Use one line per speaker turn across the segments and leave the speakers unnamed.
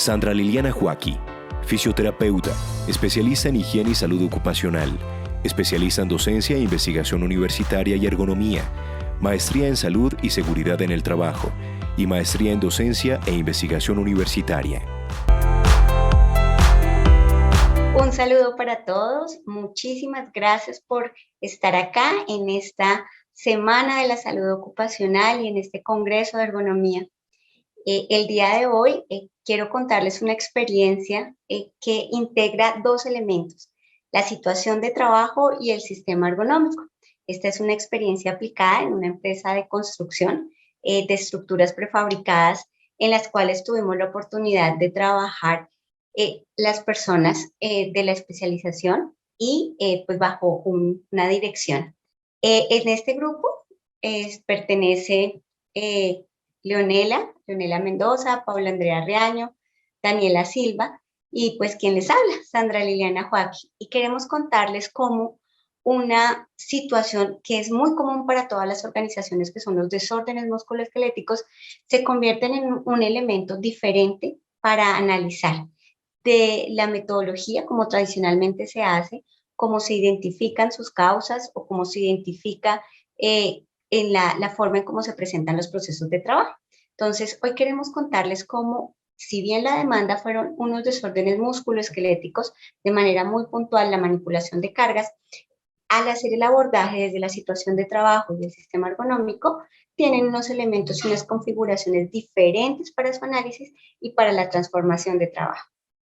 Sandra Liliana Joaquí, fisioterapeuta, especialista en higiene y salud ocupacional, especialista en docencia e investigación universitaria y ergonomía, maestría en salud y seguridad en el trabajo y maestría en docencia e investigación universitaria.
Un saludo para todos. Muchísimas gracias por estar acá en esta Semana de la Salud Ocupacional y en este Congreso de Ergonomía. El día de hoy quiero contarles una experiencia que integra dos elementos, la situación de trabajo y el sistema ergonómico. Esta es una experiencia aplicada en una empresa de construcción de estructuras prefabricadas en las cuales tuvimos la oportunidad de trabajar las personas de la especialización y pues bajo una dirección. En este grupo pertenece Leonela Mendoza, Paula Andrea Riaño, Daniela Silva y pues quien les habla, Sandra Liliana Joaquí. Y queremos contarles cómo una situación que es muy común para todas las organizaciones, que son los desórdenes musculoesqueléticos, se convierten en un elemento diferente para analizar de la metodología como tradicionalmente se hace, cómo se identifican sus causas o cómo se identifica en la forma en cómo se presentan los procesos de trabajo. Entonces, hoy queremos contarles cómo, si bien la demanda fueron unos desórdenes musculoesqueléticos, de manera muy puntual la manipulación de cargas, al hacer el abordaje desde la situación de trabajo y el sistema ergonómico, tienen unos elementos y unas configuraciones diferentes para su análisis y para la transformación de trabajo.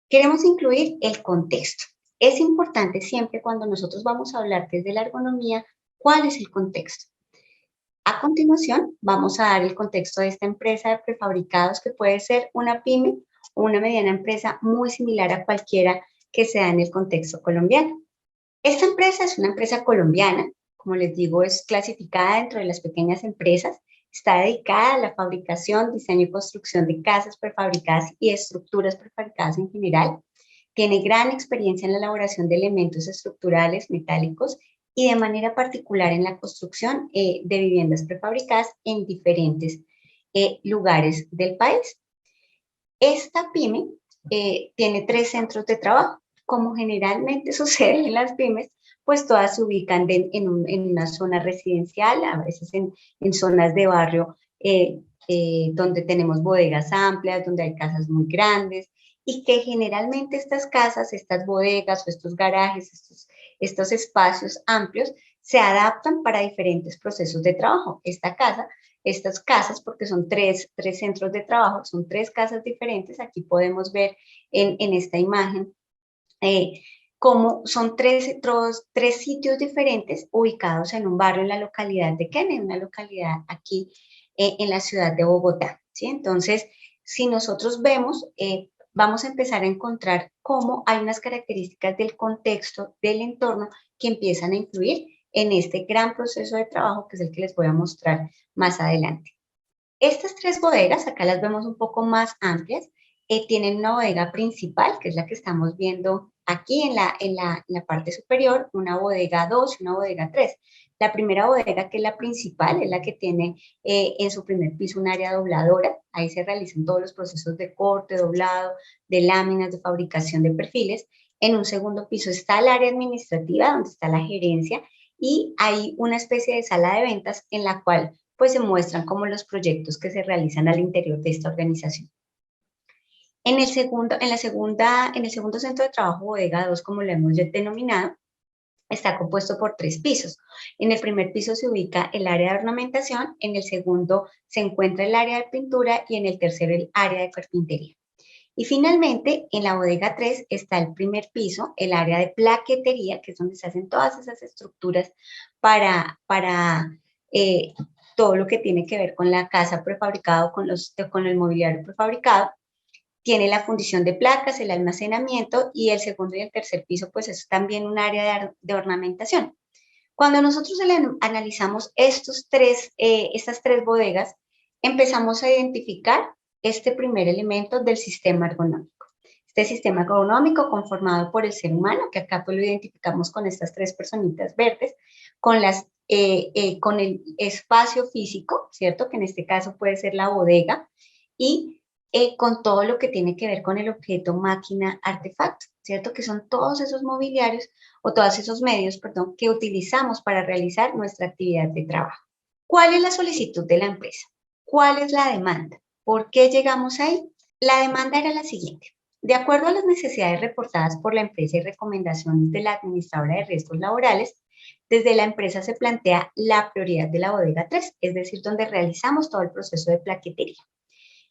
Queremos incluir el contexto. Es importante siempre cuando nosotros vamos a hablar desde la ergonomía, ¿cuál es el contexto? A continuación, vamos a dar el contexto de esta empresa de prefabricados que puede ser una pyme o una mediana empresa muy similar a cualquiera que sea en el contexto colombiano. Esta empresa es una empresa colombiana, como les digo, es clasificada dentro de las pequeñas empresas, está dedicada a la fabricación, diseño y construcción de casas prefabricadas y estructuras prefabricadas en general. Tiene gran experiencia en la elaboración de elementos estructurales, metálicos y de manera particular en la construcción de viviendas prefabricadas en diferentes lugares del país. Esta pyme tiene 3 centros de trabajo. Como generalmente sucede en las pymes, pues todas se ubican en una zona residencial, a veces en zonas de barrio donde tenemos bodegas amplias, donde hay casas muy grandes, y que generalmente estas casas, estas bodegas o estos garajes, estos espacios amplios, se adaptan para diferentes procesos de trabajo. Estas casas, porque son tres centros de trabajo, son 3 casas diferentes. Aquí podemos ver en esta imagen cómo son tres sitios diferentes ubicados en un barrio en la localidad de Kennedy, una localidad aquí en la ciudad de Bogotá, ¿sí? Entonces, si nosotros vemos, vamos a empezar a encontrar cómo hay unas características del contexto, del entorno, que empiezan a influir en este gran proceso de trabajo, que es el que les voy a mostrar más adelante. Estas 3 bodegas, acá las vemos un poco más amplias, tienen una bodega principal, que es la que estamos viendo aquí en la parte superior, una bodega 2 y una bodega 3. La primera bodega, que es la principal, es la que tiene en su primer piso un área dobladora. Ahí se realizan todos los procesos de corte, doblado, de láminas, de fabricación de perfiles. En un segundo piso está el área administrativa, donde está la gerencia, y hay una especie de sala de ventas en la cual pues se muestran como los proyectos que se realizan al interior de esta organización. En el segundo centro de trabajo, bodega 2, como lo hemos denominado, está compuesto por 3 pisos. En el primer piso se ubica el área de ornamentación, en el segundo se encuentra el área de pintura y en el tercero el área de carpintería. Y finalmente, en la bodega 3 está el primer piso, el área de plaquetería, que es donde se hacen todas esas estructuras para todo lo que tiene que ver con la casa prefabricada, con el mobiliario prefabricado. Tiene la fundición de placas, el almacenamiento, y el segundo y el tercer piso, pues es también un área de ornamentación. Cuando nosotros analizamos estas 3 bodegas, empezamos a identificar este primer elemento del sistema ergonómico. Este sistema ergonómico conformado por el ser humano, que acá pues lo identificamos con estas 3 personitas verdes, con el espacio físico, ¿cierto? Que en este caso puede ser la bodega, y con todo lo que tiene que ver con el objeto, máquina, artefacto, ¿cierto? Que son todos esos mobiliarios o todos esos medios, perdón, que utilizamos para realizar nuestra actividad de trabajo. ¿Cuál es la solicitud de la empresa? ¿Cuál es la demanda? ¿Por qué llegamos ahí? La demanda era la siguiente. De acuerdo a las necesidades reportadas por la empresa y recomendaciones de la administradora de riesgos laborales, desde la empresa se plantea la prioridad de la bodega 3, es decir, donde realizamos todo el proceso de plaquetería.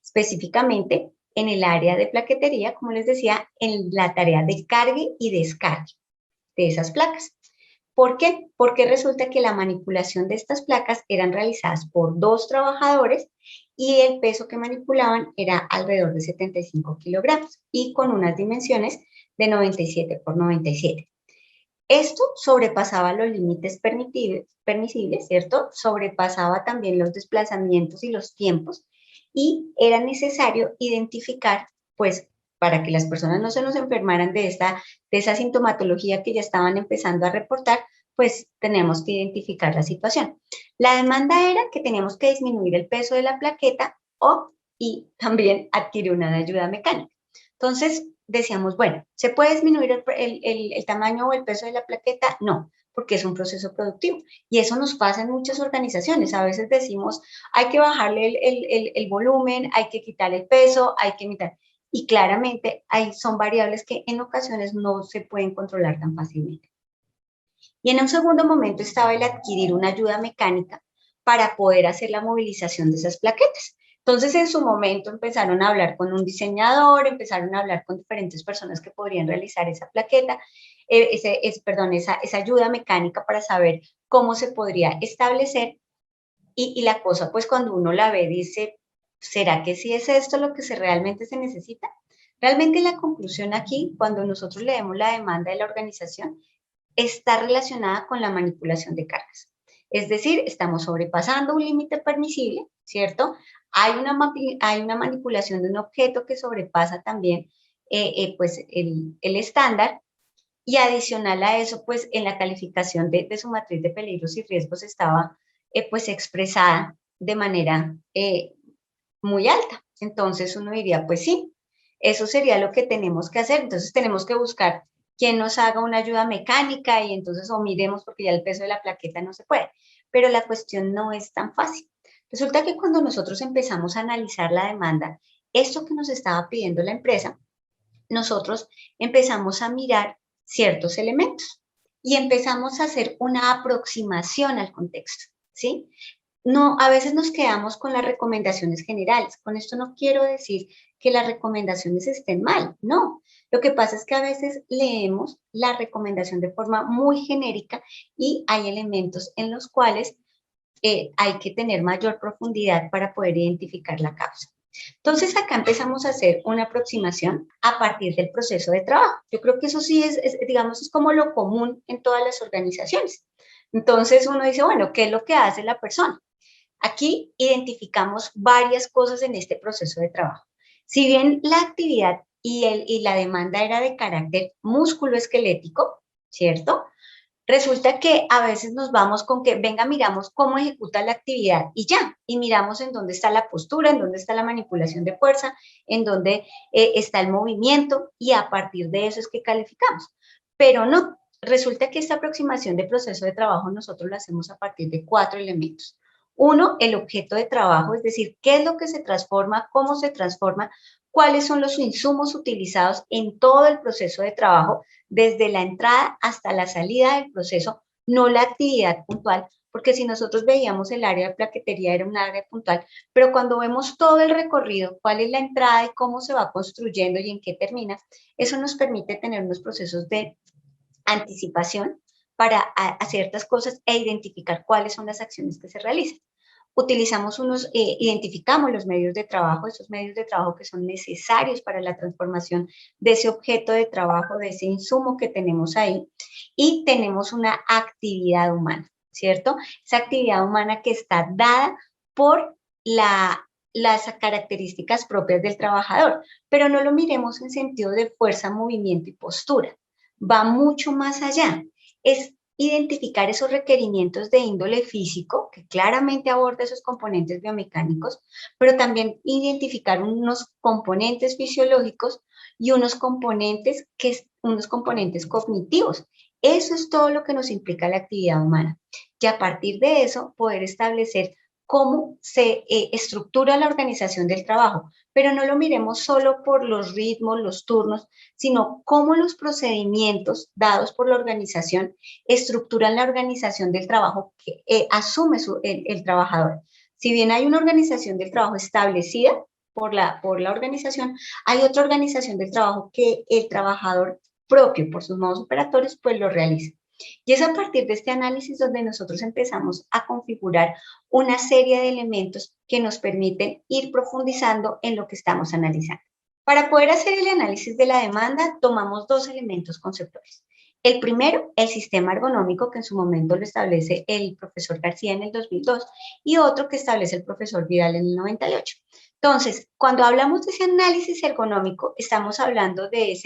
Específicamente en el área de plaquetería, como les decía, en la tarea de cargue y descargue de esas placas. ¿Por qué? Porque resulta que la manipulación de estas placas eran realizadas por 2 trabajadores y el peso que manipulaban era alrededor de 75 kilogramos y con unas dimensiones de 97 por 97. Esto sobrepasaba los límites permisibles, ¿cierto? Sobrepasaba también los desplazamientos y los tiempos y era necesario identificar, pues, para que las personas no se nos enfermaran de esa sintomatología que ya estaban empezando a reportar, pues tenemos que identificar la situación. La demanda era que teníamos que disminuir el peso de la plaqueta y también adquirir una ayuda mecánica. Entonces, decíamos, bueno, ¿se puede disminuir el tamaño o el peso de la plaqueta? No, porque es un proceso productivo. Y eso nos pasa en muchas organizaciones. A veces decimos, hay que bajarle el volumen, hay que quitar el peso, hay que quitar. Y claramente son variables que en ocasiones no se pueden controlar tan fácilmente. Y en un segundo momento estaba el adquirir una ayuda mecánica para poder hacer la movilización de esas plaquetas. Entonces, en su momento empezaron a hablar con un diseñador, empezaron a hablar con diferentes personas que podrían realizar esa plaqueta, esa ayuda mecánica para saber cómo se podría establecer. Y la cosa, pues cuando uno la ve, dice, ¿será que sí es esto lo que realmente se necesita? Realmente la conclusión aquí, cuando nosotros leemos la demanda de la organización, está relacionada con la manipulación de cargas. Es decir, estamos sobrepasando un límite permisible, ¿cierto? Hay una manipulación de un objeto que sobrepasa también pues el estándar y adicional a eso, pues en la calificación de su matriz de peligros y riesgos estaba pues expresada de manera muy alta. Entonces uno diría, pues sí, eso sería lo que tenemos que hacer. Entonces tenemos que buscar quien nos haga una ayuda mecánica y entonces o miremos porque ya el peso de la plaqueta no se puede. Pero la cuestión no es tan fácil. Resulta que cuando nosotros empezamos a analizar la demanda, esto que nos estaba pidiendo la empresa, nosotros empezamos a mirar ciertos elementos y empezamos a hacer una aproximación al contexto, ¿sí? No, a veces nos quedamos con las recomendaciones generales. Con esto no quiero decir que las recomendaciones estén mal, no. Lo que pasa es que a veces leemos la recomendación de forma muy genérica y hay elementos en los cuales hay que tener mayor profundidad para poder identificar la causa. Entonces acá empezamos a hacer una aproximación a partir del proceso de trabajo. Yo creo que eso sí digamos, es como lo común en todas las organizaciones. Entonces uno dice, bueno, ¿qué es lo que hace la persona? Aquí identificamos varias cosas en este proceso de trabajo. Si bien la actividad y la demanda era de carácter músculo-esquelético, ¿cierto? Resulta que a veces nos vamos con que, venga, miramos cómo ejecuta la actividad y ya, y miramos en dónde está la postura, en dónde está la manipulación de fuerza, en dónde está el movimiento, y a partir de eso es que calificamos. Pero no, resulta que esta aproximación de proceso de trabajo nosotros lo hacemos a partir de 4 elementos. Uno, el objeto de trabajo, es decir, qué es lo que se transforma, cómo se transforma, cuáles son los insumos utilizados en todo el proceso de trabajo, desde la entrada hasta la salida del proceso, no la actividad puntual, porque si nosotros veíamos el área de plaquetería era un área puntual, pero cuando vemos todo el recorrido, cuál es la entrada y cómo se va construyendo y en qué termina, eso nos permite tener unos procesos de anticipación para a ciertas cosas e identificar cuáles son las acciones que se realizan. Identificamos los medios de trabajo, esos medios de trabajo que son necesarios para la transformación de ese objeto de trabajo, de ese insumo que tenemos ahí, y tenemos una actividad humana, ¿cierto? Esa actividad humana que está dada por las características propias del trabajador, pero no lo miremos en sentido de fuerza, movimiento y postura, va mucho más allá. Es identificar esos requerimientos de índole físico, que claramente aborda esos componentes biomecánicos, pero también identificar unos componentes fisiológicos y unos componentes cognitivos. Eso es todo lo que nos implica la actividad humana. Y a partir de eso, poder establecer cómo se estructura la organización del trabajo, pero no lo miremos solo por los ritmos, los turnos, sino cómo los procedimientos dados por la organización estructuran la organización del trabajo que asume el trabajador. Si bien hay una organización del trabajo establecida por la organización, hay otra organización del trabajo que el trabajador propio, por sus modos operatorios, pues lo realiza. Y es a partir de este análisis donde nosotros empezamos a configurar una serie de elementos que nos permiten ir profundizando en lo que estamos analizando. Para poder hacer el análisis de la demanda, tomamos dos elementos conceptuales. El primero, el sistema ergonómico, que en su momento lo establece el profesor García en el 2002, y otro que establece el profesor Vidal en el 98. Entonces, cuando hablamos de ese análisis ergonómico, estamos hablando de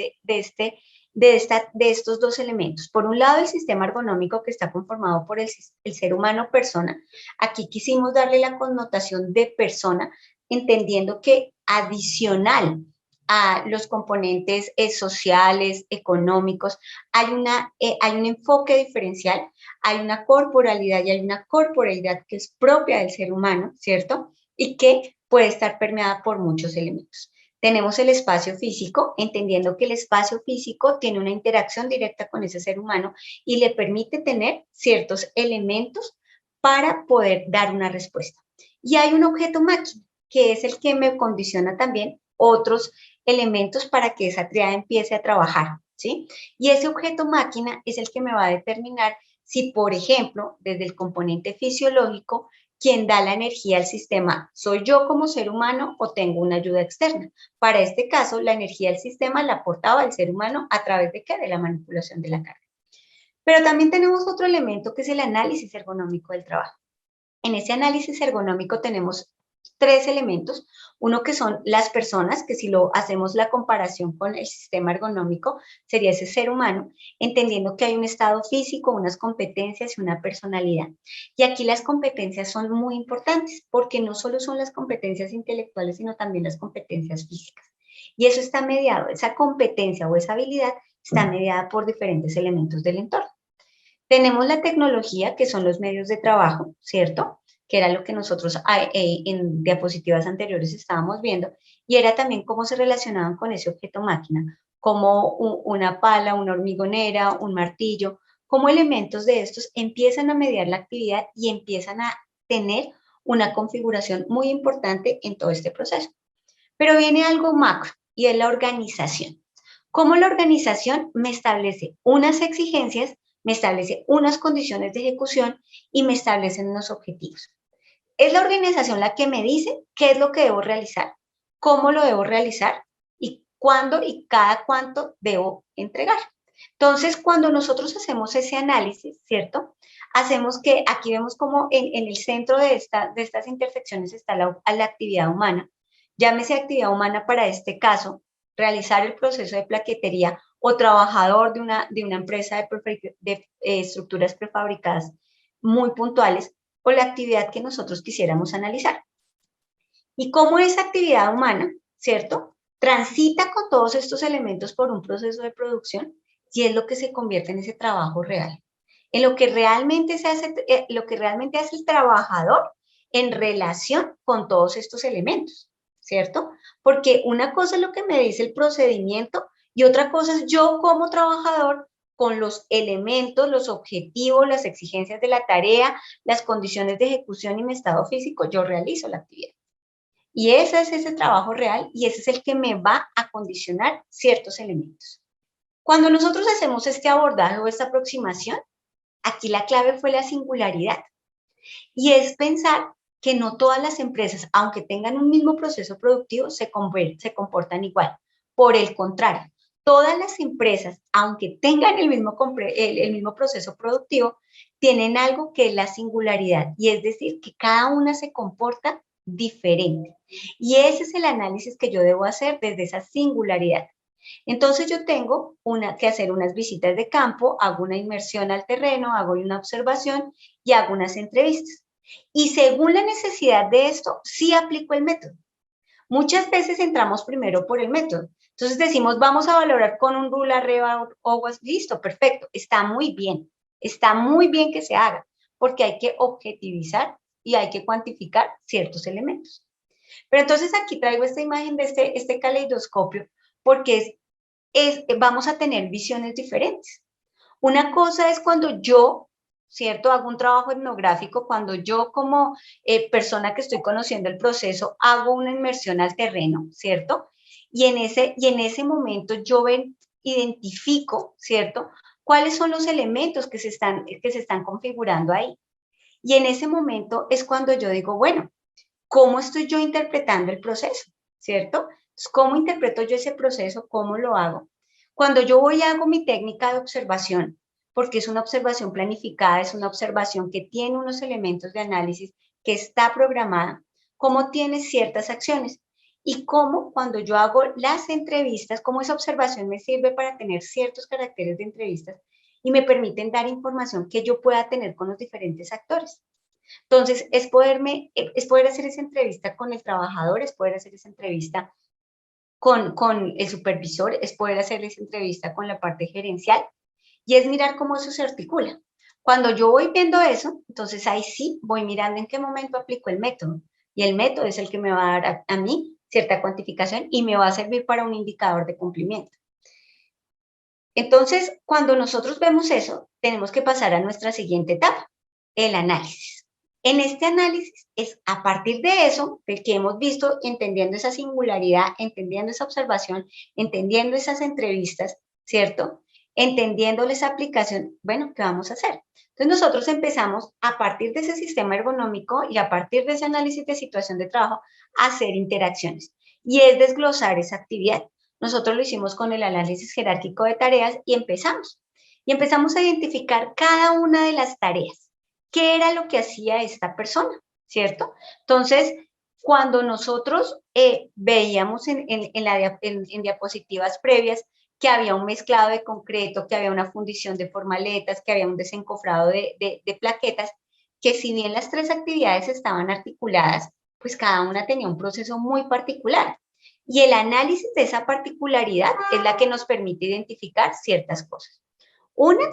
estos dos elementos. Por un lado, el sistema ergonómico que está conformado por el ser humano persona. Aquí quisimos darle la connotación de persona, entendiendo que adicional a los componentes sociales, económicos, hay un enfoque diferencial, hay una corporalidad y hay una corporeidad que es propia del ser humano, ¿cierto? Y que puede estar permeada por muchos elementos. Tenemos el espacio físico, entendiendo que el espacio físico tiene una interacción directa con ese ser humano y le permite tener ciertos elementos para poder dar una respuesta. Y hay un objeto máquina, que es el que me condiciona también otros elementos para que esa triada empiece a trabajar, ¿sí? Y ese objeto máquina es el que me va a determinar si, por ejemplo, desde el componente fisiológico, quien da la energía al sistema, ¿soy yo como ser humano o tengo una ayuda externa? Para este caso, la energía del sistema la aportaba el ser humano a través de ¿qué? De la manipulación de la carga. Pero también tenemos otro elemento que es el análisis ergonómico del trabajo. En ese análisis ergonómico tenemos tres elementos. Uno que son las personas, que si lo hacemos la comparación con el sistema ergonómico, sería ese ser humano, entendiendo que hay un estado físico, unas competencias y una personalidad. Y aquí las competencias son muy importantes, porque no solo son las competencias intelectuales, sino también las competencias físicas. Y eso está mediado, esa competencia o esa habilidad está mediada por diferentes elementos del entorno. Tenemos la tecnología, que son los medios de trabajo, ¿cierto? Que era lo que nosotros en diapositivas anteriores estábamos viendo, y era también cómo se relacionaban con ese objeto máquina, como una pala, una hormigonera, un martillo, cómo elementos de estos empiezan a mediar la actividad y empiezan a tener una configuración muy importante en todo este proceso. Pero viene algo macro, y es la organización. Cómo la organización me establece unas exigencias, me establece unas condiciones de ejecución y me establecen unos objetivos. Es la organización la que me dice qué es lo que debo realizar, cómo lo debo realizar y cuándo y cada cuánto debo entregar. Entonces, cuando nosotros hacemos ese análisis, ¿cierto? Hacemos que aquí vemos como en el centro de estas intersecciones está la actividad humana. Llámese actividad humana para este caso, realizar el proceso de plaquetería o trabajador de una empresa de estructuras prefabricadas muy puntuales, o la actividad que nosotros quisiéramos analizar. Y cómo esa actividad humana, ¿cierto? Transita con todos estos elementos por un proceso de producción y es lo que se convierte en ese trabajo real. En lo que realmente lo que realmente hace el trabajador en relación con todos estos elementos, ¿cierto? Porque una cosa es lo que me dice el procedimiento y otra cosa es yo como trabajador con los elementos, los objetivos, las exigencias de la tarea, las condiciones de ejecución y mi estado físico, yo realizo la actividad. Y ese es ese trabajo real y ese es el que me va a condicionar ciertos elementos. Cuando nosotros hacemos este abordaje o esta aproximación, aquí la clave fue la singularidad. Y es pensar que no todas las empresas, aunque tengan un mismo proceso productivo, se comportan igual. Por el contrario, todas las empresas, aunque tengan el mismo proceso productivo, tienen algo que es la singularidad, y es decir, que cada una se comporta diferente. Y ese es el análisis que yo debo hacer desde esa singularidad. Entonces yo tengo que hacer unas visitas de campo, hago una inmersión al terreno, hago una observación y hago unas entrevistas. Y según la necesidad de esto, sí aplico el método. Muchas veces entramos primero por el método. Entonces decimos, vamos a valorar con un rule, arreba, OWASP, listo, perfecto, está muy bien que se haga, porque hay que objetivizar y hay que cuantificar ciertos elementos. Pero entonces aquí traigo esta imagen de este caleidoscopio, porque vamos a tener visiones diferentes. Una cosa es cuando yo, ¿cierto? Hago un trabajo etnográfico, cuando yo como persona que estoy conociendo el proceso hago una inmersión al terreno, ¿cierto? Y en ese momento yo identifico, ¿cierto? ¿Cuáles son los elementos que se están configurando ahí? Y en ese momento es cuando yo digo, bueno, ¿cómo estoy yo interpretando el proceso? ¿Cierto? Entonces, ¿cómo interpreto yo ese proceso? ¿Cómo lo hago? Cuando yo voy y hago mi técnica de observación, porque es una observación planificada, es una observación que tiene unos elementos de análisis, que está programada, cómo tiene ciertas acciones y cómo cuando yo hago las entrevistas, cómo esa observación me sirve para tener ciertos caracteres de entrevistas y me permiten dar información que yo pueda tener con los diferentes actores. Entonces, es poder hacer esa entrevista con el trabajador, es poder hacer esa entrevista con el supervisor, es poder hacer esa entrevista con la parte gerencial y es mirar cómo eso se articula. Cuando yo voy viendo eso, entonces ahí sí voy mirando en qué momento aplico el método. Y el método es el que me va a dar a mí cierta cuantificación y me va a servir para un indicador de cumplimiento. Entonces, cuando nosotros vemos eso, tenemos que pasar a nuestra siguiente etapa, el análisis. En este análisis es a partir de eso, del que hemos visto, entendiendo esa singularidad, entendiendo esa observación, entendiendo esas entrevistas, ¿cierto? Entendiendo esa aplicación, bueno, ¿qué vamos a hacer? Entonces nosotros empezamos a partir de ese sistema ergonómico y a partir de ese análisis de situación de trabajo a hacer interacciones y es desglosar esa actividad. Nosotros lo hicimos con el análisis jerárquico de tareas y empezamos. Y empezamos a identificar cada una de las tareas. ¿Qué era lo que hacía esta persona? ¿Cierto? Entonces, cuando nosotros veíamos en diapositivas previas que había un mezclado de concreto, que había una fundición de formaletas, que había un desencofrado de plaquetas, que si bien las tres actividades estaban articuladas, pues cada una tenía un proceso muy particular. Y el análisis de esa particularidad es la que nos permite identificar ciertas cosas. Una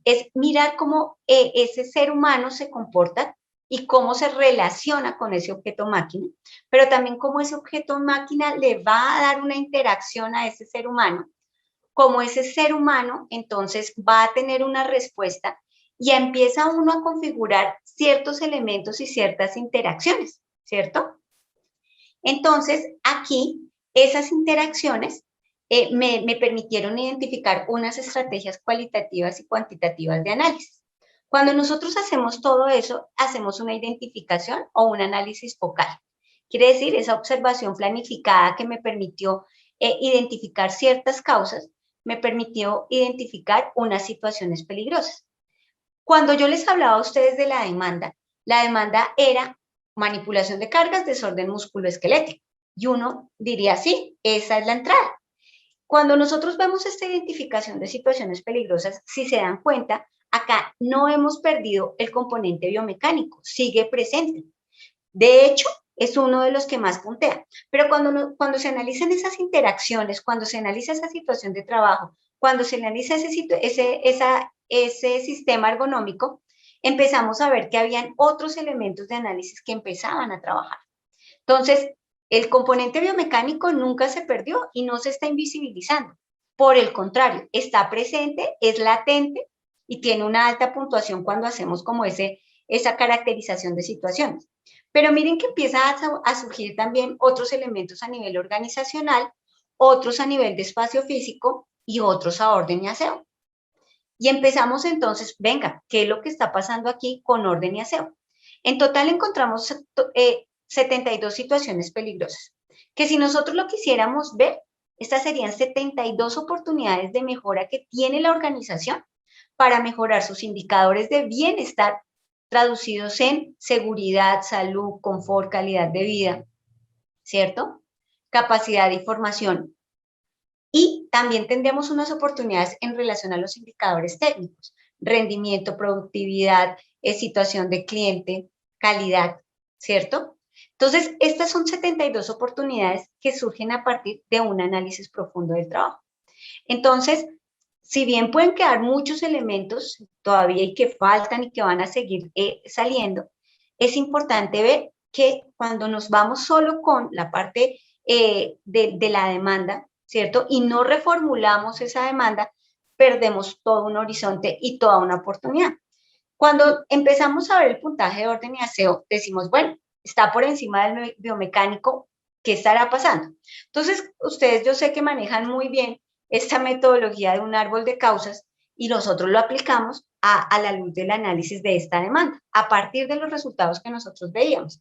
es mirar cómo ese ser humano se comporta y cómo se relaciona con ese objeto máquina, pero también cómo ese objeto máquina le va a dar una interacción a ese ser humano, cómo ese ser humano entonces va a tener una respuesta y empieza uno a configurar ciertos elementos y ciertas interacciones, ¿cierto? Entonces, aquí, esas interacciones me permitieron identificar unas estrategias cualitativas y cuantitativas de análisis. Cuando nosotros hacemos todo eso, hacemos una identificación o un análisis focal. Quiere decir, esa observación planificada que me permitió identificar ciertas causas, me permitió identificar unas situaciones peligrosas. Cuando yo les hablaba a ustedes de la demanda era manipulación de cargas, desorden musculoesquelético. Y uno diría, sí, esa es la entrada. Cuando nosotros vemos esta identificación de situaciones peligrosas, si se dan cuenta, acá no hemos perdido el componente biomecánico, sigue presente. De hecho, es uno de los que más puntea. Pero cuando se analizan esas interacciones, cuando se analiza esa situación de trabajo, cuando se analiza ese sistema ergonómico, empezamos a ver que habían otros elementos de análisis que empezaban a trabajar. Entonces, el componente biomecánico nunca se perdió y no se está invisibilizando. Por el contrario, está presente, es latente y tiene una alta puntuación cuando hacemos como esa caracterización de situaciones. Pero miren que empieza a surgir también otros elementos a nivel organizacional, otros a nivel de espacio físico y otros a orden y aseo. Y empezamos entonces, venga, ¿qué es lo que está pasando aquí con orden y aseo? En total encontramos 72 situaciones peligrosas, que si nosotros lo quisiéramos ver, estas serían 72 oportunidades de mejora que tiene la organización para mejorar sus indicadores de bienestar traducidos en seguridad, salud, confort, calidad de vida, ¿cierto? Capacidad de información y también tendríamos unas oportunidades en relación a los indicadores técnicos, rendimiento, productividad, situación de cliente, calidad, ¿cierto? Entonces, estas son 72 oportunidades que surgen a partir de un análisis profundo del trabajo. Entonces, si bien pueden quedar muchos elementos todavía y que faltan y que van a seguir saliendo, es importante ver que cuando nos vamos solo con la parte de la demanda, ¿cierto? Y no reformulamos esa demanda, perdemos todo un horizonte y toda una oportunidad. Cuando empezamos a ver el puntaje de orden y aseo, decimos, bueno, está por encima del biomecánico, ¿qué estará pasando? Entonces, ustedes yo sé que manejan muy bien esta metodología de un árbol de causas y nosotros lo aplicamos a la luz del análisis de esta demanda, a partir de los resultados que nosotros veíamos.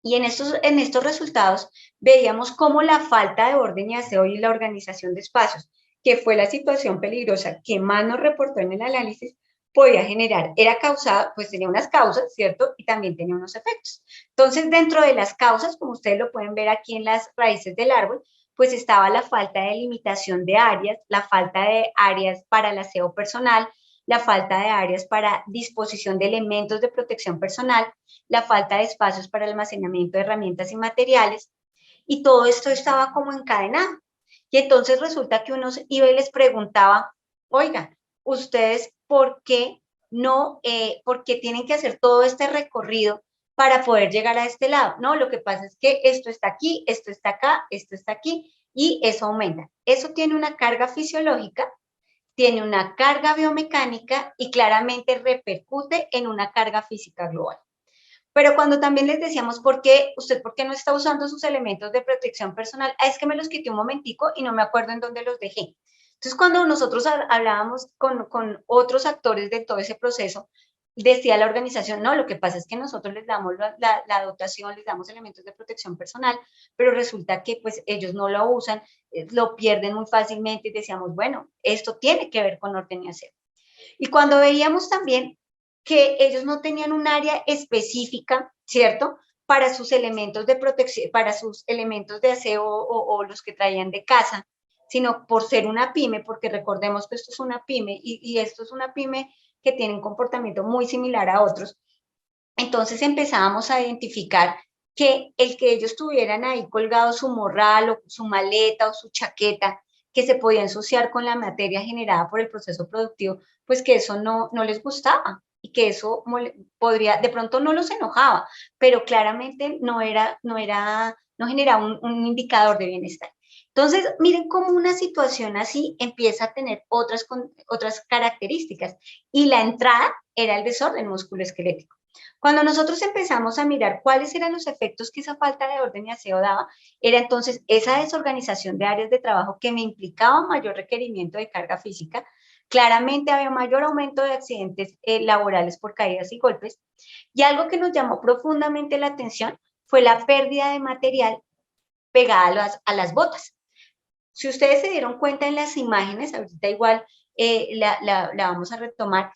Y en estos resultados veíamos cómo la falta de orden y aseo y la organización de espacios, que fue la situación peligrosa que más nos reportó en el análisis, podía generar, era causada, pues tenía unas causas, ¿cierto? Y también tenía unos efectos. Entonces, dentro de las causas, como ustedes lo pueden ver aquí en las raíces del árbol, pues estaba la falta de limitación de áreas, la falta de áreas para el aseo personal, la falta de áreas para disposición de elementos de protección personal, la falta de espacios para almacenamiento de herramientas y materiales, y todo esto estaba como encadenado. Y entonces resulta que uno iba y les preguntaba, oigan, ¿ustedes por qué no, por qué tienen que hacer todo este recorrido para poder llegar a este lado? No, lo que pasa es que esto está aquí, esto está acá, esto está aquí, y eso aumenta. Eso tiene una carga fisiológica, tiene una carga biomecánica y claramente repercute en una carga física global. Pero cuando también les decíamos, ¿por qué no está usando sus elementos de protección personal? Ah, es que me los quité un momentico y no me acuerdo en dónde los dejé. Entonces, cuando nosotros hablábamos con otros actores de todo ese proceso, decía la organización, no, lo que pasa es que nosotros les damos la dotación, les damos elementos de protección personal, pero resulta que pues ellos no lo usan, lo pierden muy fácilmente y decíamos, bueno, esto tiene que ver con orden y aseo. Y cuando veíamos también que ellos no tenían un área específica, ¿cierto? Para sus elementos de protección, para sus elementos de aseo o los que traían de casa, sino por ser una pyme, porque recordemos que esto es una pyme y esto es una pyme que tiene un comportamiento muy similar a otros. Entonces empezábamos a identificar que el que ellos tuvieran ahí colgado su morral o su maleta o su chaqueta que se podía ensuciar con la materia generada por el proceso productivo, pues que eso no les gustaba y que eso podría, de pronto no los enojaba, pero claramente no generaba un indicador de bienestar. Entonces, miren cómo una situación así empieza a tener otras características y la entrada era el desorden musculoesquelético. Cuando nosotros empezamos a mirar cuáles eran los efectos que esa falta de orden y aseo daba, era entonces esa desorganización de áreas de trabajo que me implicaba mayor requerimiento de carga física. Claramente había mayor aumento de accidentes laborales por caídas y golpes. Y algo que nos llamó profundamente la atención fue la pérdida de material pegada a las botas. Si ustedes se dieron cuenta en las imágenes, ahorita igual la vamos a retomar,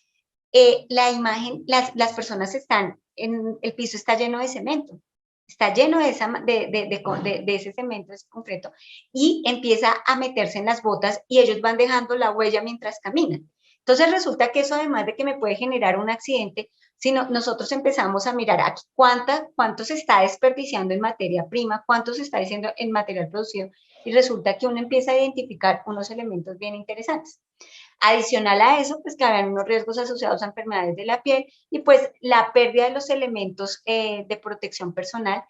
la imagen, las personas están, el piso está lleno de cemento, está lleno de ese cemento, ese concreto, y empieza a meterse en las botas y ellos van dejando la huella mientras caminan. Entonces resulta que eso además de que me puede generar un accidente, sino nosotros empezamos a mirar aquí cuánto se está desperdiciando en materia prima, cuánto se está diciendo en material producido, y resulta que uno empieza a identificar unos elementos bien interesantes. Adicional a eso, pues que habían unos riesgos asociados a enfermedades de la piel y pues la pérdida de los elementos de protección personal,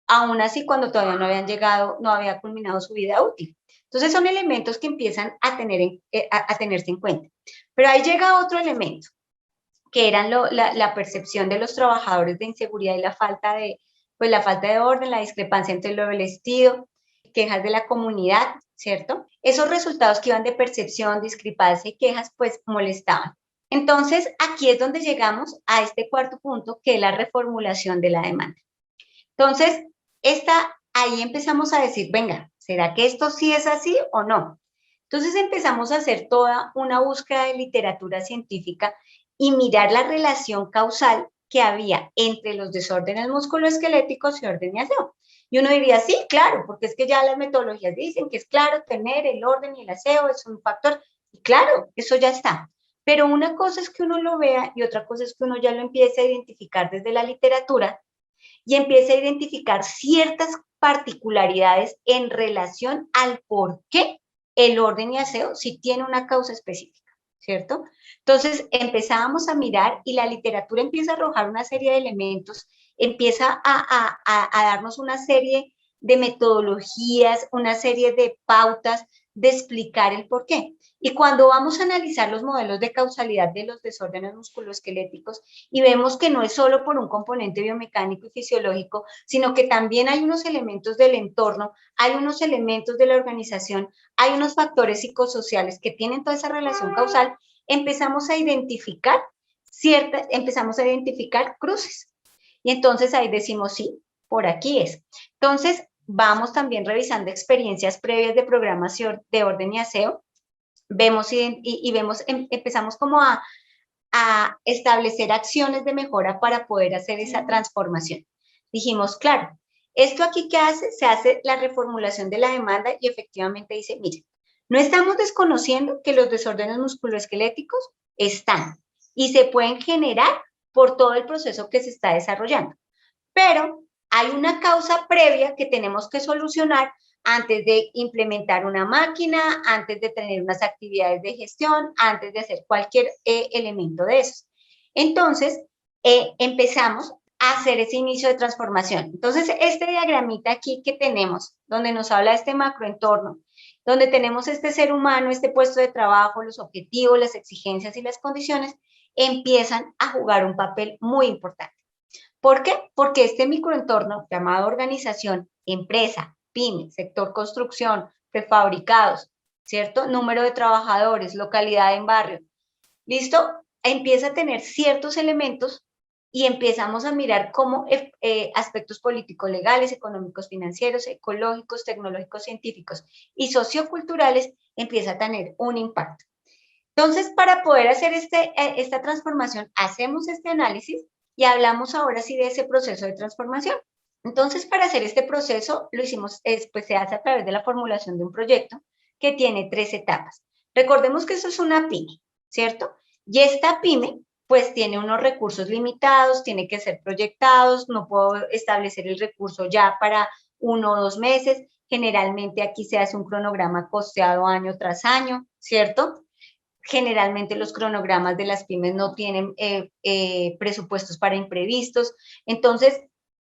aún así cuando todavía no habían llegado, no había culminado su vida útil. Entonces son elementos que empiezan a tenerse en cuenta. Pero ahí llega otro elemento, que eran la percepción de los trabajadores de inseguridad y pues la falta de orden, la discrepancia entre lo vestido, quejas de la comunidad, ¿cierto? Esos resultados que iban de percepción, discrepancia y quejas, pues molestaban. Entonces, aquí es donde llegamos a este cuarto punto, que es la reformulación de la demanda. Entonces, ahí empezamos a decir, venga, ¿será que esto sí es así o no? Entonces empezamos a hacer toda una búsqueda de literatura científica y mirar la relación causal que había entre los desórdenes musculoesqueléticos y orden y aseo. Y uno diría, sí, claro, porque es que ya las metodologías dicen que es claro tener el orden y el aseo es un factor. Y claro, eso ya está. Pero una cosa es que uno lo vea y otra cosa es que uno ya lo empiece a identificar desde la literatura y empiece a identificar ciertas particularidades en relación al por qué el orden y aseo si tiene una causa específica, ¿cierto? Entonces empezábamos a mirar y la literatura empieza a arrojar una serie de elementos, empieza a darnos una serie de metodologías, una serie de pautas de explicar el por qué. Y cuando vamos a analizar los modelos de causalidad de los desórdenes musculoesqueléticos y vemos que no es solo por un componente biomecánico y fisiológico, sino que también hay unos elementos del entorno, hay unos elementos de la organización, hay unos factores psicosociales que tienen toda esa relación causal, empezamos a identificar cruces. Y entonces ahí decimos, sí, por aquí es. Entonces, vamos también revisando experiencias previas de programación de orden y aseo, vemos y vemos, empezamos como a establecer acciones de mejora para poder hacer esa transformación. Dijimos, claro, esto aquí que hace, se hace la reformulación de la demanda y efectivamente dice, mire, no estamos desconociendo que los desórdenes musculoesqueléticos están y se pueden generar por todo el proceso que se está desarrollando, pero hay una causa previa que tenemos que solucionar antes de implementar una máquina, antes de tener unas actividades de gestión, antes de hacer cualquier elemento de esos. Entonces, empezamos a hacer ese inicio de transformación. Entonces, este diagramita aquí que tenemos, donde nos habla de este macroentorno, donde tenemos este ser humano, este puesto de trabajo, los objetivos, las exigencias y las condiciones, empiezan a jugar un papel muy importante. ¿Por qué? Porque este microentorno llamado organización, empresa, pyme, sector construcción, prefabricados, ¿cierto? Número de trabajadores, localidad en barrio, ¿listo? Empieza a tener ciertos elementos y empezamos a mirar cómo aspectos políticos, legales, económicos, financieros, ecológicos, tecnológicos, científicos y socioculturales empieza a tener un impacto. Entonces, para poder hacer esta transformación, hacemos este análisis y hablamos ahora sí de ese proceso de transformación. Entonces, para hacer este proceso, lo hicimos, pues se hace a través de la formulación de un proyecto que tiene 3 etapas. Recordemos que eso es una pyme, ¿cierto? Y esta pyme, pues tiene unos recursos limitados, tiene que ser proyectados, no puedo establecer el recurso ya para 1 o 2 meses. Generalmente aquí se hace un cronograma costeado año tras año, ¿cierto? Generalmente los cronogramas de las pymes no tienen presupuestos para imprevistos. Entonces,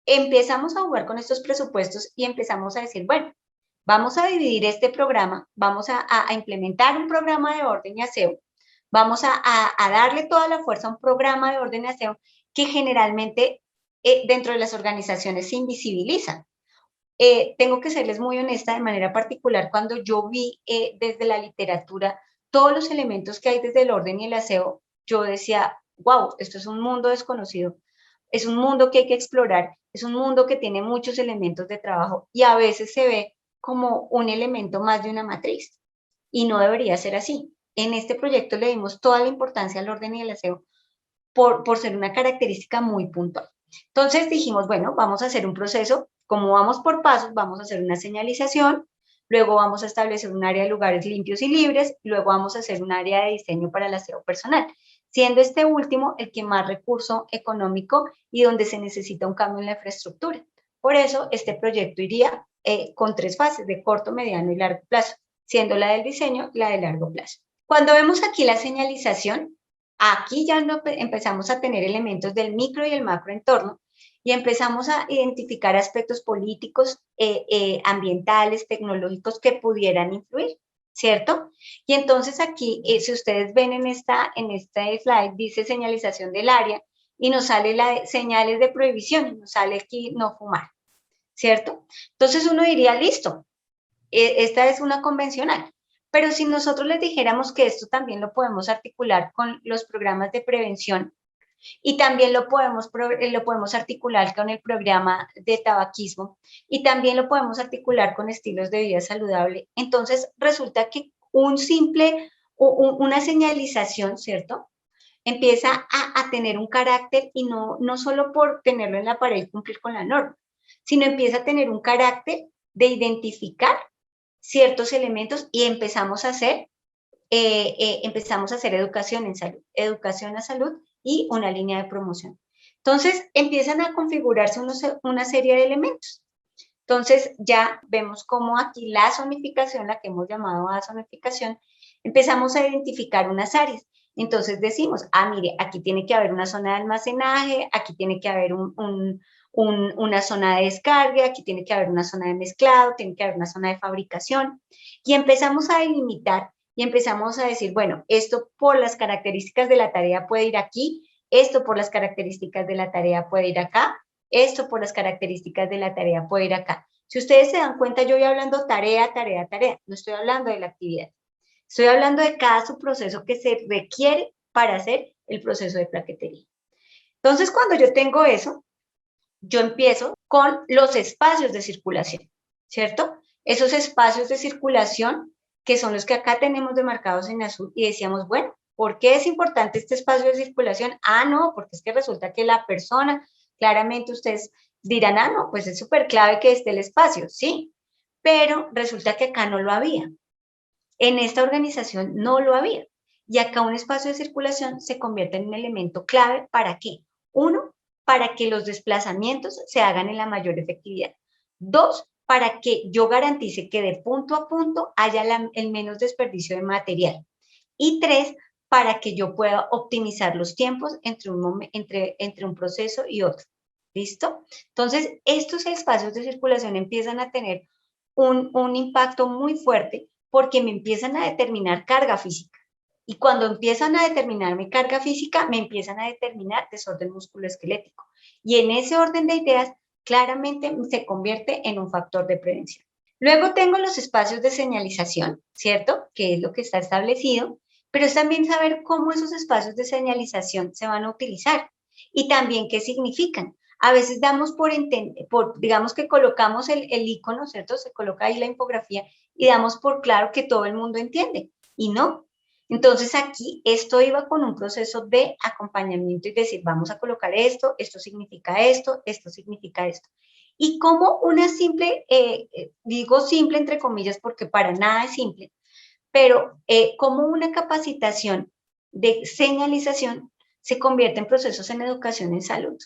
empezamos a jugar con estos presupuestos y empezamos a decir, bueno, vamos a dividir este programa, vamos a implementar un programa de orden y aseo, vamos a darle toda la fuerza a un programa de orden y aseo que generalmente dentro de las organizaciones se invisibilizan. Tengo que serles muy honesta de manera particular cuando yo vi desde la literatura todos los elementos que hay desde el orden y el aseo, yo decía, wow, esto es un mundo desconocido, es un mundo que hay que explorar, es un mundo que tiene muchos elementos de trabajo y a veces se ve como un elemento más de una matriz y no debería ser así. En este proyecto le dimos toda la importancia al orden y al aseo por ser una característica muy puntual. Entonces dijimos, bueno, vamos a hacer un proceso, como vamos por pasos, vamos a hacer una señalización, luego vamos a establecer un área de lugares limpios y libres, luego vamos a hacer un área de diseño para el aseo personal, siendo este último el que más recurso económico y donde se necesita un cambio en la infraestructura. Por eso, este proyecto iría con 3 fases, de corto, mediano y largo plazo, siendo la del diseño y la de largo plazo. Cuando vemos aquí la señalización, aquí ya empezamos a tener elementos del micro y el macro entorno y empezamos a identificar aspectos políticos, ambientales, tecnológicos que pudieran influir, ¿cierto? Y entonces aquí, si ustedes ven en este slide, dice señalización del área y nos sale señales de prohibición, y nos sale aquí no fumar, ¿cierto? Entonces uno diría, listo, esta es una convencional. Pero si nosotros les dijéramos que esto también lo podemos articular con los programas de prevención y también lo podemos articular con el programa de tabaquismo y también lo podemos articular con estilos de vida saludable, entonces resulta que una señalización, ¿cierto? Empieza a tener un carácter y no solo por tenerlo en la pared y cumplir con la norma, sino empieza a tener un carácter de identificar ciertos elementos y empezamos a hacer educación en salud, educación a salud y una línea de promoción. Entonces empiezan a configurarse una serie de elementos. Entonces ya vemos cómo aquí la zonificación, la que hemos llamado a zonificación, empezamos a identificar unas áreas. Entonces decimos, mire, aquí tiene que haber una zona de almacenaje, aquí tiene que haber una zona de descarga, aquí tiene que haber una zona de mezclado, tiene que haber una zona de fabricación. Y empezamos a delimitar y empezamos a decir, bueno, esto por las características de la tarea puede ir aquí, esto por las características de la tarea puede ir acá, esto por las características de la tarea puede ir acá. Si ustedes se dan cuenta, yo voy hablando tarea, tarea, tarea, no estoy hablando de la actividad. Estoy hablando de cada subproceso que se requiere para hacer el proceso de plaquetería. Entonces, cuando yo tengo eso, yo empiezo con los espacios de circulación, ¿cierto? Esos espacios de circulación que son los que acá tenemos demarcados en azul y decíamos, bueno, ¿por qué es importante este espacio de circulación? No, porque es que resulta que la persona, claramente ustedes dirán, no, pues es súper clave que esté el espacio, sí, pero resulta que acá no lo había. En esta organización no lo había. Y acá un espacio de circulación se convierte en un elemento clave. ¿Para qué? Uno, para que los desplazamientos se hagan en la mayor efectividad. Dos, para que yo garantice que de punto a punto haya el menos desperdicio de material. Y tres, para que yo pueda optimizar los tiempos entre un proceso y otro. ¿Listo? Entonces, estos espacios de circulación empiezan a tener un impacto muy fuerte porque me empiezan a determinar carga física. Y cuando empiezan a determinar mi carga física, me empiezan a determinar desorden musculoesquelético. Y en ese orden de ideas, claramente se convierte en un factor de prevención. Luego tengo los espacios de señalización, ¿cierto? Que es lo que está establecido, pero es también saber cómo esos espacios de señalización se van a utilizar y también qué significan. A veces damos digamos que colocamos el icono, ¿cierto? Se coloca ahí la infografía y damos por claro que todo el mundo entiende, y no. Entonces aquí esto iba con un proceso de acompañamiento y decir, vamos a colocar esto significa esto significa esto. Y como una simple, digo simple entre comillas porque para nada es simple, pero como una capacitación de señalización se convierte en procesos en educación en salud,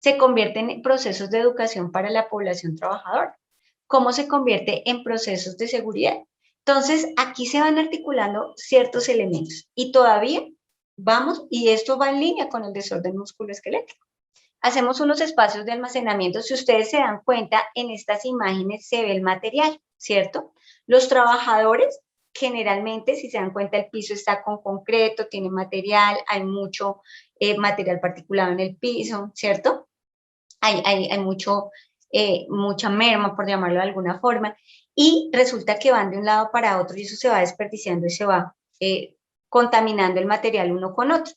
se convierte en procesos de educación para la población trabajadora, cómo se convierte en procesos de seguridad. Entonces, aquí se van articulando ciertos elementos y todavía vamos, y esto va en línea con el desorden musculoesquelético. Hacemos unos espacios de almacenamiento. Si ustedes se dan cuenta, en estas imágenes se ve el material, ¿cierto? Los trabajadores, generalmente, si se dan cuenta, el piso está con concreto, tiene material, hay mucho material particulado en el piso, ¿cierto? Hay mucha merma, por llamarlo de alguna forma, y resulta que van de un lado para otro y eso se va desperdiciando y se va contaminando el material uno con otro.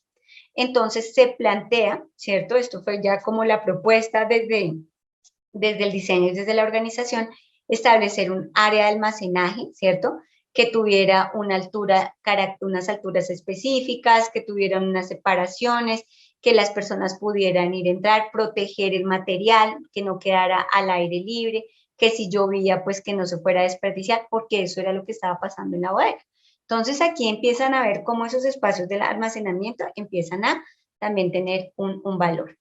Entonces se plantea, ¿cierto? Esto fue ya como la propuesta desde el diseño y desde la organización, establecer un área de almacenaje, ¿cierto? Que tuviera unas alturas específicas, que tuvieran unas separaciones, que las personas pudieran ir a entrar, proteger el material, que no quedara al aire libre, que si llovía, pues que no se fuera a desperdiciar, porque eso era lo que estaba pasando en la bodega. Entonces aquí empiezan a ver cómo esos espacios del almacenamiento empiezan a también tener un valor.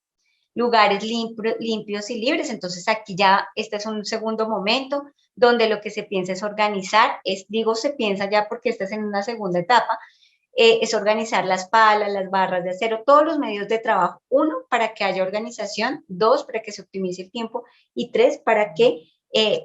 Lugares limpios y libres, entonces aquí ya este es un segundo momento donde lo que se piensa es organizar, digo se piensa ya porque esta es en una segunda etapa, es organizar las palas, las barras de acero, todos los medios de trabajo. Uno, para que haya organización. Dos, para que se optimice el tiempo. Y tres, para que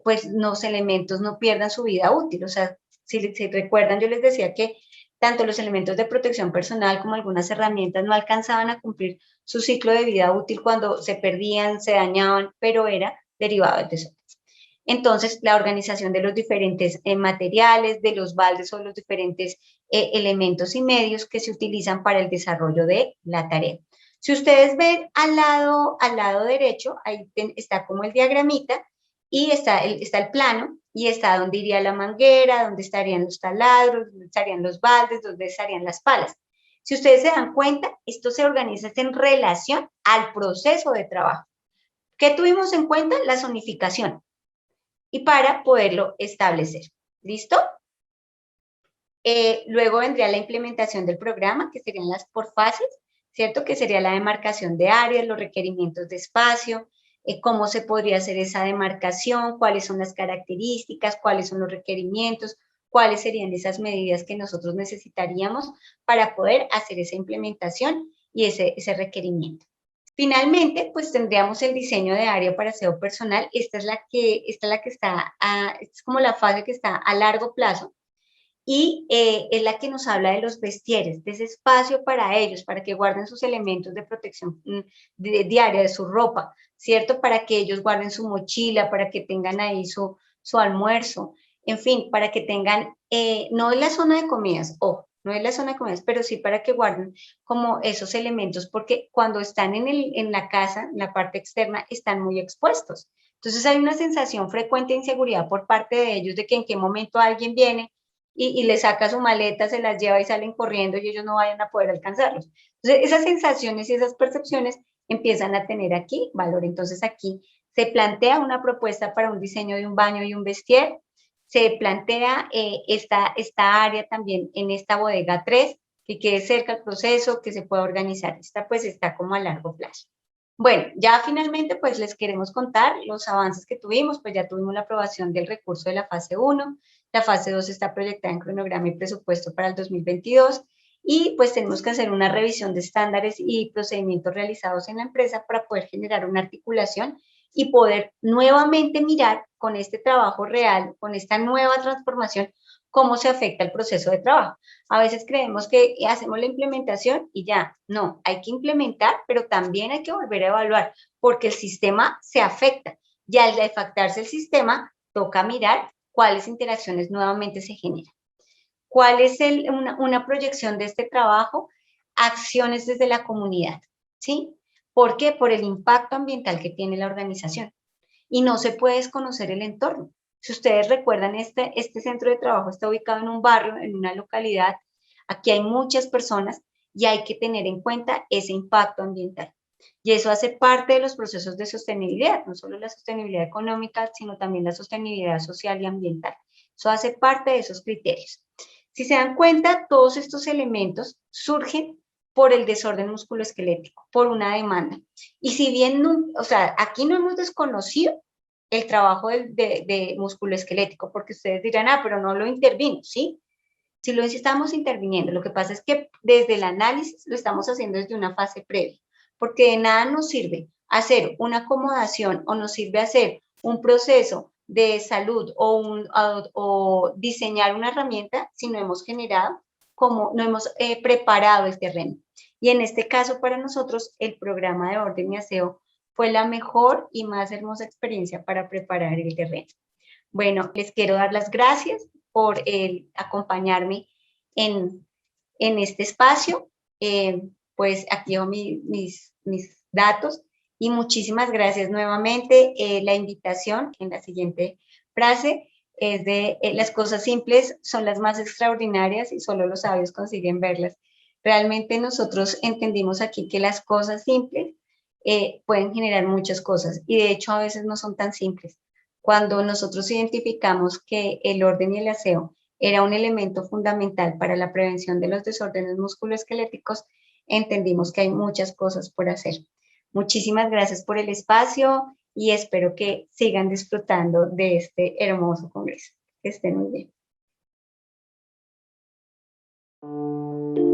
pues los elementos no pierdan su vida útil. O sea, si recuerdan, yo les decía que tanto los elementos de protección personal como algunas herramientas no alcanzaban a cumplir su ciclo de vida útil cuando se perdían, se dañaban, pero era derivado del desorden. Entonces, la organización de los diferentes materiales, de los baldes o los diferentes elementos y medios que se utilizan para el desarrollo de la tarea. Si ustedes ven al lado derecho, ahí está como el diagramita y está el plano y está donde iría la manguera, donde estarían los taladros, donde estarían los baldes, donde estarían las palas. Si ustedes se dan cuenta, esto se organiza en relación al proceso de trabajo. ¿Qué tuvimos en cuenta? La zonificación. Y para poderlo establecer. ¿Listo? Luego vendría la implementación del programa, que serían las por fases, ¿cierto? Que sería la demarcación de áreas, los requerimientos de espacio, cómo se podría hacer esa demarcación, cuáles son las características, cuáles son los requerimientos, cuáles serían esas medidas que nosotros necesitaríamos para poder hacer esa implementación y ese requerimiento. Finalmente, pues tendríamos el diseño de área para aseo personal. Esta es la que está, es como la fase que está a largo plazo y es la que nos habla de los vestieres, de ese espacio para ellos, para que guarden sus elementos de protección diaria, de su ropa, ¿cierto? Para que ellos guarden su mochila, para que tengan ahí su almuerzo, en fin, para que tengan, no en la zona de comidas, ojo, no es la zona de comidas, pero sí para que guarden como esos elementos, porque cuando están en la casa, en la parte externa, están muy expuestos. Entonces hay una sensación frecuente de inseguridad por parte de ellos de que en qué momento alguien viene y le saca su maleta, se las lleva y salen corriendo y ellos no vayan a poder alcanzarlos. Entonces esas sensaciones y esas percepciones empiezan a tener aquí valor. Entonces aquí se plantea una propuesta para un diseño de un baño y un vestier, se plantea esta área también en esta bodega 3, que quede cerca al proceso, que se pueda organizar. Esta pues está como a largo plazo. Bueno, ya finalmente pues les queremos contar los avances que tuvimos, pues ya tuvimos la aprobación del recurso de la fase 1, la fase 2 está proyectada en cronograma y presupuesto para el 2022 y pues tenemos que hacer una revisión de estándares y procedimientos realizados en la empresa para poder generar una articulación y poder nuevamente mirar con este trabajo real, con esta nueva transformación, cómo se afecta el proceso de trabajo. A veces creemos que hacemos la implementación y ya, no, hay que implementar, pero también hay que volver a evaluar, porque el sistema se afecta y al afectarse el sistema, toca mirar cuáles interacciones nuevamente se generan. ¿Cuál es una proyección de este trabajo? Acciones desde la comunidad, ¿sí? ¿Por qué? Por el impacto ambiental que tiene la organización. Y no se puede desconocer el entorno. Si ustedes recuerdan, este centro de trabajo está ubicado en un barrio, en una localidad. Aquí hay muchas personas y hay que tener en cuenta ese impacto ambiental. Y eso hace parte de los procesos de sostenibilidad, no solo la sostenibilidad económica, sino también la sostenibilidad social y ambiental. Eso hace parte de esos criterios. Si se dan cuenta, todos estos elementos surgen por el desorden musculoesquelético, por una demanda. Y si bien, o sea, aquí no hemos desconocido el trabajo de musculoesquelético, porque ustedes dirán, pero no lo intervino, ¿sí? Sí lo estamos interviniendo. Lo que pasa es que desde el análisis lo estamos haciendo desde una fase previa, porque de nada nos sirve hacer una acomodación o nos sirve hacer un proceso de salud o diseñar una herramienta si no hemos generado, como no hemos preparado el terreno. Y en este caso para nosotros el programa de orden y aseo fue la mejor y más hermosa experiencia para preparar el terreno. Bueno, les quiero dar las gracias por acompañarme en, este espacio. Pues aquí dejo mis datos y muchísimas gracias nuevamente. La invitación en la siguiente frase es de las cosas simples son las más extraordinarias y solo los sabios consiguen verlas. Realmente nosotros entendimos aquí que las cosas simples pueden generar muchas cosas y de hecho a veces no son tan simples. Cuando nosotros identificamos que el orden y el aseo era un elemento fundamental para la prevención de los desórdenes musculoesqueléticos, entendimos que hay muchas cosas por hacer. Muchísimas gracias por el espacio y espero que sigan disfrutando de este hermoso congreso. Que estén muy bien.